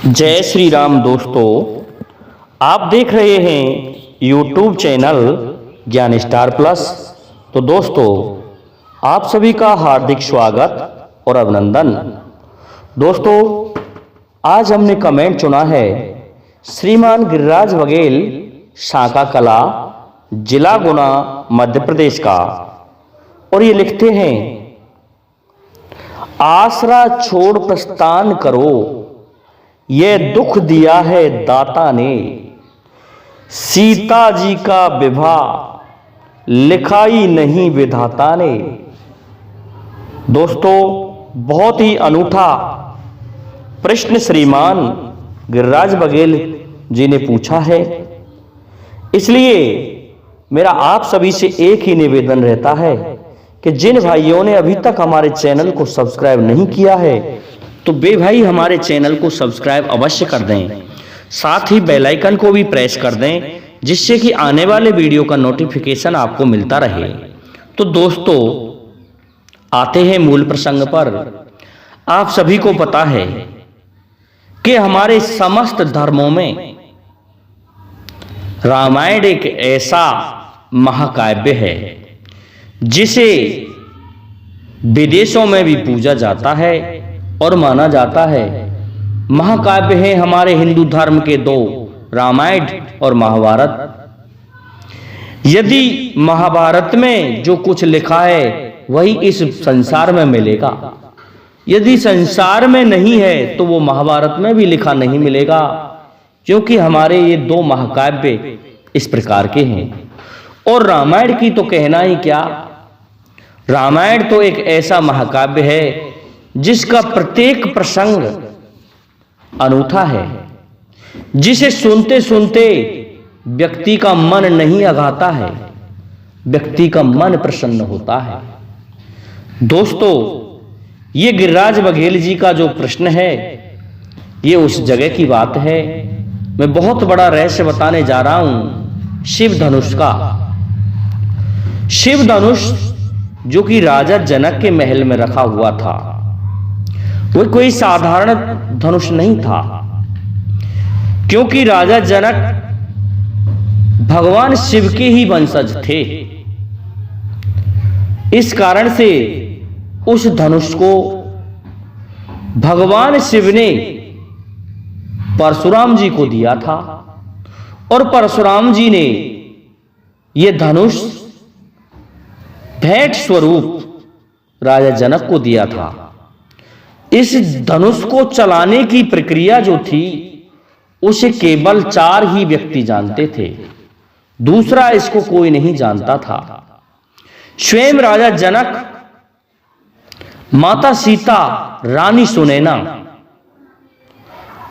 जय श्री राम दोस्तों, आप देख रहे हैं YouTube चैनल ज्ञान स्टार प्लस। तो दोस्तों, आप सभी का हार्दिक स्वागत और अभिनंदन। दोस्तों, आज हमने कमेंट चुना है श्रीमान गिरिराज बघेल, शाखा कला, जिला गुना, मध्य प्रदेश का। और ये लिखते हैं, आसरा छोड़ प्रस्थान करो, ये दुख दिया है दाता ने। सीता जी का विवाह लिखाई नहीं विधाता ने। दोस्तों, बहुत ही अनूठा प्रश्न श्रीमान गिरिराज बघेल जी ने पूछा है। इसलिए मेरा आप सभी से एक ही निवेदन रहता है कि जिन भाइयों ने अभी तक हमारे चैनल को सब्सक्राइब नहीं किया है तो वे भाई हमारे चैनल को सब्सक्राइब अवश्य कर दें, साथ ही बेल आइकन को भी प्रेस कर दें, जिससे कि आने वाले वीडियो का नोटिफिकेशन आपको मिलता रहे। तो दोस्तों, आते हैं मूल प्रसंग पर। आप सभी को पता है कि हमारे समस्त धर्मों में रामायण एक ऐसा महाकाव्य है जिसे विदेशों में भी पूजा जाता है और माना जाता है। महाकाव्य है हमारे हिंदू धर्म के दो, रामायण और महाभारत। यदि महाभारत में जो कुछ लिखा है वही इस संसार में मिलेगा, यदि संसार में नहीं है तो वो महाभारत में भी लिखा नहीं मिलेगा, क्योंकि हमारे ये दो महाकाव्य इस प्रकार के हैं। और रामायण की तो कहना ही क्या, रामायण तो एक ऐसा महाकाव्य है जिसका प्रत्येक प्रसंग अनूठा है, जिसे सुनते सुनते व्यक्ति का मन नहीं अघाता है, व्यक्ति का मन प्रसन्न होता है। दोस्तों, ये गिरिराज बघेल जी का जो प्रश्न है ये उस जगह की बात है। मैं बहुत बड़ा रहस्य बताने जा रहा हूं शिव धनुष का। शिव धनुष जो कि राजा जनक के महल में रखा हुआ था, वो कोई साधारण धनुष नहीं था, क्योंकि राजा जनक भगवान शिव के ही वंशज थे। इस कारण से उस धनुष को भगवान शिव ने परशुराम जी को दिया था और परशुराम जी ने यह धनुष भेंट स्वरूप राजा जनक को दिया था। इस धनुष को चलाने की प्रक्रिया जो थी उसे केवल 4 ही व्यक्ति जानते थे, दूसरा इसको कोई नहीं जानता था। स्वयं राजा जनक, माता सीता, रानी सुनैना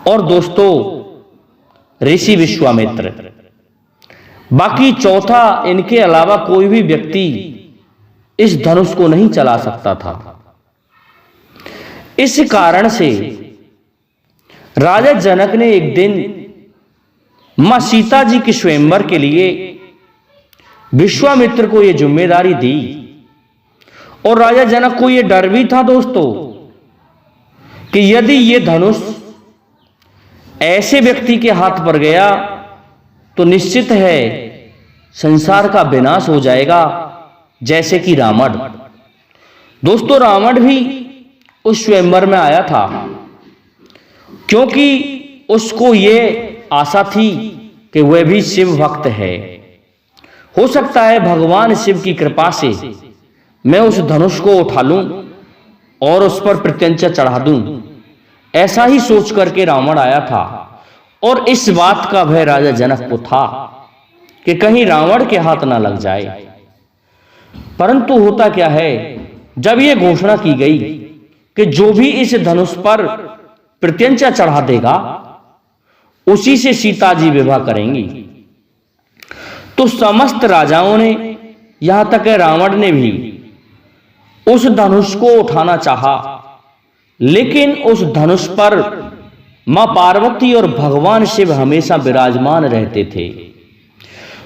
और दोस्तों ऋषि विश्वामित्र। बाकी चौथा इनके अलावा कोई भी व्यक्ति इस धनुष को नहीं चला सकता था। इस कारण से राजा जनक ने एक दिन मां सीता जी के स्वयंवर के लिए विश्वामित्र को यह जिम्मेदारी दी। और राजा जनक को यह डर भी था दोस्तों कि यदि यह धनुष ऐसे व्यक्ति के हाथ पर गया तो निश्चित है संसार का विनाश हो जाएगा, जैसे कि रावण। दोस्तों, रावण भी उस स्वयंवर में आया था क्योंकि उसको ये आशा थी कि वह भी शिव भक्त है। हो सकता है भगवान शिव की कृपा से मैं उस धनुष को उठा लूं और उस पर प्रत्यंचा चढ़ा दूं, ऐसा ही सोच करके रावण आया था। और इस बात का भय राजा जनक को था कि कहीं रावण के हाथ ना लग जाए। परंतु होता क्या है, जब यह घोषणा की गई कि जो भी इस धनुष पर प्रत्यंचा चढ़ा देगा उसी से सीता जी विवाह करेंगी, तो समस्त राजाओं ने, यहां तक रावण ने भी उस धनुष को उठाना चाहा, लेकिन उस धनुष पर मां पार्वती और भगवान शिव हमेशा विराजमान रहते थे।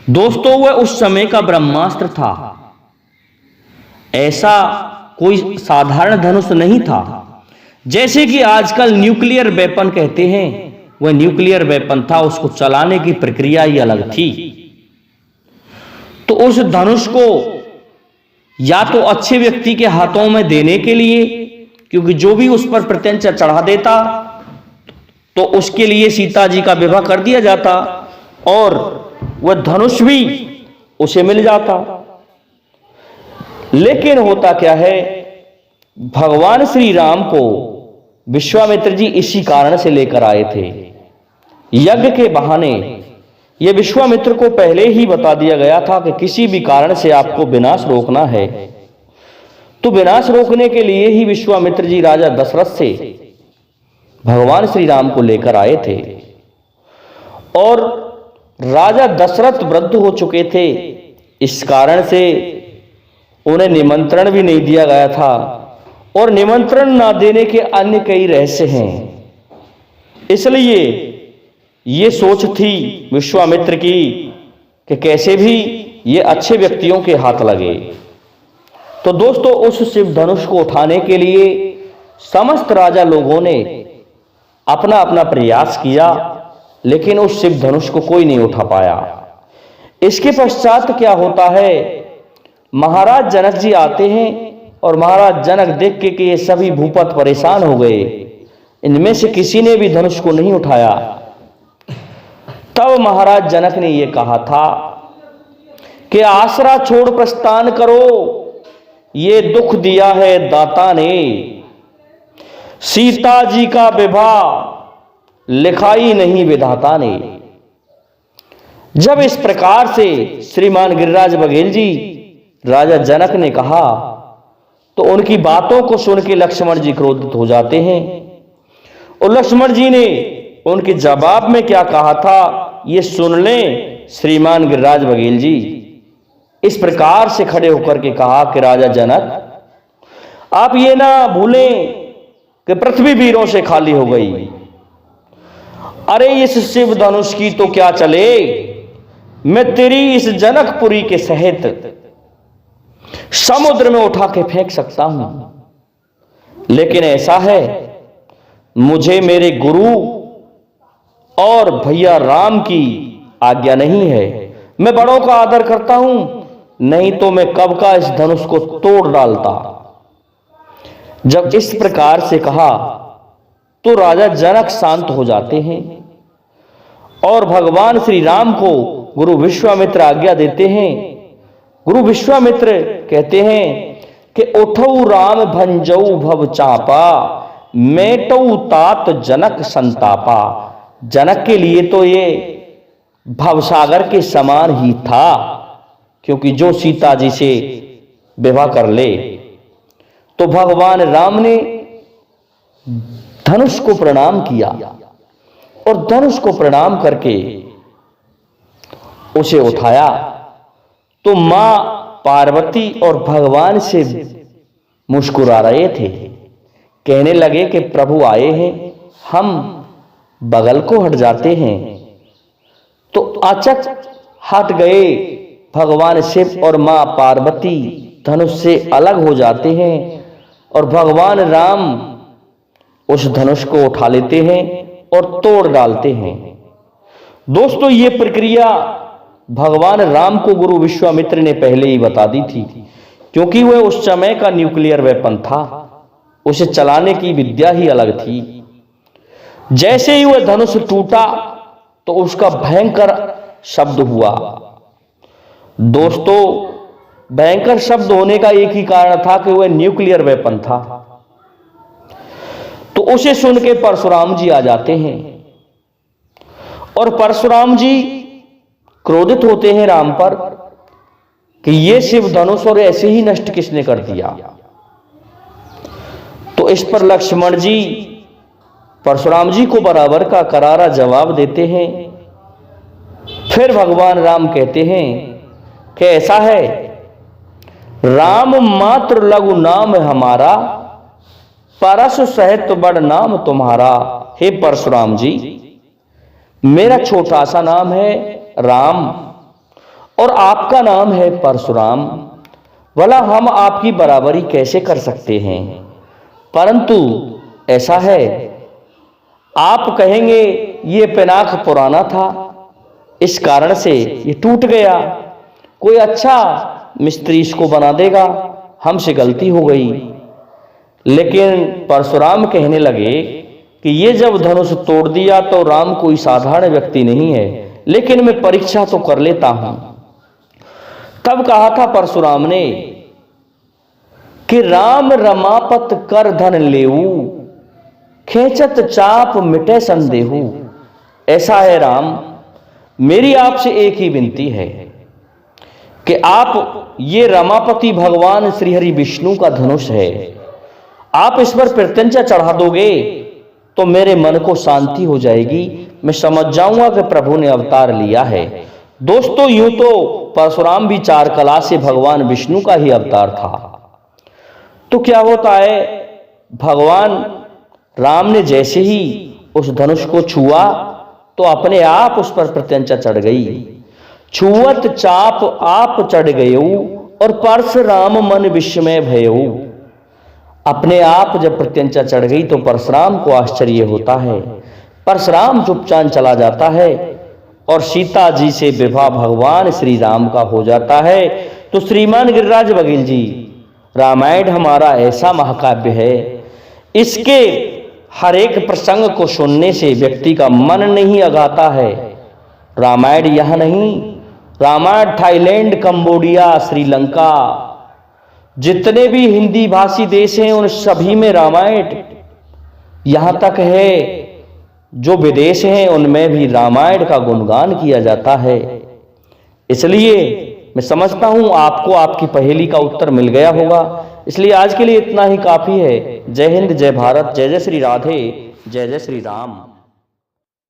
दोस्तों, वह उस समय का ब्रह्मास्त्र था, ऐसा कोई साधारण धनुष नहीं था। जैसे कि आजकल न्यूक्लियर वेपन कहते हैं, वह न्यूक्लियर वेपन था, उसको चलाने की प्रक्रिया ही अलग थी। तो उस धनुष को या तो अच्छे व्यक्ति के हाथों में देने के लिए, क्योंकि जो भी उस पर प्रत्यंचा चढ़ा देता तो उसके लिए सीता जी का विवाह कर दिया जाता और वह धनुष भी उसे मिल जाता। लेकिन होता क्या है, भगवान श्री राम को विश्वामित्र जी इसी कारण से लेकर आए थे। यज्ञ के बहाने यह विश्वामित्र को पहले ही बता दिया गया था कि किसी भी कारण से आपको विनाश रोकना है। तो विनाश रोकने के लिए ही विश्वामित्र जी राजा दशरथ से भगवान श्री राम को लेकर आए थे। और राजा दशरथ वृद्ध हो चुके थे, इस कारण से उन्हें निमंत्रण भी नहीं दिया गया था और निमंत्रण ना देने के अन्य कई रहस्य हैं। इसलिए ये सोच थी विश्वामित्र की कि कैसे भी ये अच्छे व्यक्तियों के हाथ लगे। तो दोस्तों, उस शिव धनुष को उठाने के लिए समस्त राजा लोगों ने अपना अपना प्रयास किया, लेकिन उस शिव धनुष को कोई नहीं उठा पाया। इसके पश्चात क्या होता है, महाराज जनक जी आते हैं और महाराज जनक देख के कि ये सभी भूपत परेशान हो गए, इनमें से किसी ने भी धनुष को नहीं उठाया। तब महाराज जनक ने यह कहा था कि आसरा छोड़ प्रस्थान करो, ये दुख दिया है दाता ने, सीता जी का विवाह लिखाई नहीं विधाता ने। जब इस प्रकार से श्रीमान गिरिराज बघेल जी राजा जनक ने कहा तो उनकी बातों को सुन के लक्ष्मण जी क्रोधित हो जाते हैं। और लक्ष्मण जी ने उनके जवाब में क्या कहा था, ये सुन लें श्रीमान गिरिराज बघेल जी। इस प्रकार से खड़े होकर के कहा कि राजा जनक, आप ये ना भूलें कि पृथ्वी वीरों से खाली हो गई। अरे इस शिव धनुष की तो क्या चले, मैं तेरी इस जनकपुरी के सहित समुद्र में उठा के फेंक सकता हूं, लेकिन ऐसा है मुझे मेरे गुरु और भैया राम की आज्ञा नहीं है। मैं बड़ों का आदर करता हूं, नहीं तो मैं कब का इस धनुष को तोड़ डालता। जब इस प्रकार से कहा तो राजा जनक शांत हो जाते हैं और भगवान श्री राम को गुरु विश्वामित्र आज्ञा देते हैं। गुरु विश्वामित्र कहते हैं कि उठऊ राम भंजऊ भव चापा, मेटऊ तात जनक संतापा। जनक के लिए तो ये भवसागर के समान ही था, क्योंकि जो सीता जी से विवाह कर ले। तो भगवान राम ने धनुष को प्रणाम किया और धनुष को प्रणाम करके उसे उठाया। तो मां पार्वती और भगवान से मुस्कुरा रहे थे, कहने लगे कि प्रभु आए हैं, हम बगल को हट जाते हैं। तो अचक हट गए भगवान शिव और मां पार्वती धनुष से अलग हो जाते हैं और भगवान राम उस धनुष को उठा लेते हैं और तोड़ डालते हैं। दोस्तों, ये प्रक्रिया भगवान राम को गुरु विश्वामित्र ने पहले ही बता दी थी, क्योंकि वह उस समय का न्यूक्लियर वेपन था, उसे चलाने की विद्या ही अलग थी। जैसे ही वह धनुष टूटा तो उसका भयंकर शब्द हुआ। दोस्तों, भयंकर शब्द होने का एक ही कारण था कि वह न्यूक्लियर वेपन था। तो उसे सुन के परशुराम जी आ जाते हैं और परशुराम जी क्रोधित होते हैं राम पर कि ये शिव धनुष और ऐसे ही नष्ट किसने कर दिया। तो इस पर लक्ष्मण जी परशुराम जी को बराबर का करारा जवाब देते हैं। फिर भगवान राम कहते हैं कि ऐसा है, राम मात्र लघु नाम हमारा, परस सहित बड़ नाम तुम्हारा। हे परशुराम जी, मेरा छोटा सा नाम है राम और आपका नाम है परशुराम, भला हम आपकी बराबरी कैसे कर सकते हैं। परंतु ऐसा है, आप कहेंगे ये पिनाक पुराना था, इस कारण से ये टूट गया, कोई अच्छा मिस्त्री इसको बना देगा, हमसे गलती हो गई। लेकिन परशुराम कहने लगे कि ये जब धनुष तोड़ दिया तो राम कोई साधारण व्यक्ति नहीं है, लेकिन मैं परीक्षा तो कर लेता हूं। तब कहा था परशुराम ने कि राम रमापत कर धन लेऊ, खेचत चाप मिटे संदेहू। ऐसा है राम, मेरी आपसे एक ही विनती है कि आप, ये रमापति भगवान श्री हरि विष्णु का धनुष है, आप इस पर प्रत्यंचा चढ़ा दोगे तो मेरे मन को शांति हो जाएगी, मैं समझ जाऊंगा कि प्रभु ने अवतार लिया है। दोस्तों, यूं तो परशुराम भी चार कला से भगवान विष्णु का ही अवतार था। तो क्या होता है, भगवान राम ने जैसे ही उस धनुष को छुआ तो अपने आप उस पर प्रत्यंचा चढ़ गई। छुअत चाप आप चढ़ गयऊ और परशुराम मन विस्मय भयऊ। अपने आप जब प्रत्यंचा चढ़ गई तो परशुराम को आश्चर्य होता है। परशुराम चुपचाप चला जाता है और सीता जी से विवाह भगवान श्री राम का हो जाता है। तो श्रीमान गिरिराज बघेल जी, रामायण हमारा ऐसा महाकाव्य है, इसके हर एक प्रसंग को सुनने से व्यक्ति का मन नहीं अगाता है। रामायण यह नहीं, रामायण थाईलैंड, कंबोडिया, श्रीलंका, जितने भी हिंदी भाषी देश हैं उन सभी में रामायण, यहां तक है जो विदेश हैं उनमें भी रामायण का गुणगान किया जाता है। इसलिए मैं समझता हूं आपको आपकी पहेली का उत्तर मिल गया होगा। इसलिए आज के लिए इतना ही काफी है। जय हिंद, जय भारत, जय जय श्री राधे, जय जय श्री राम।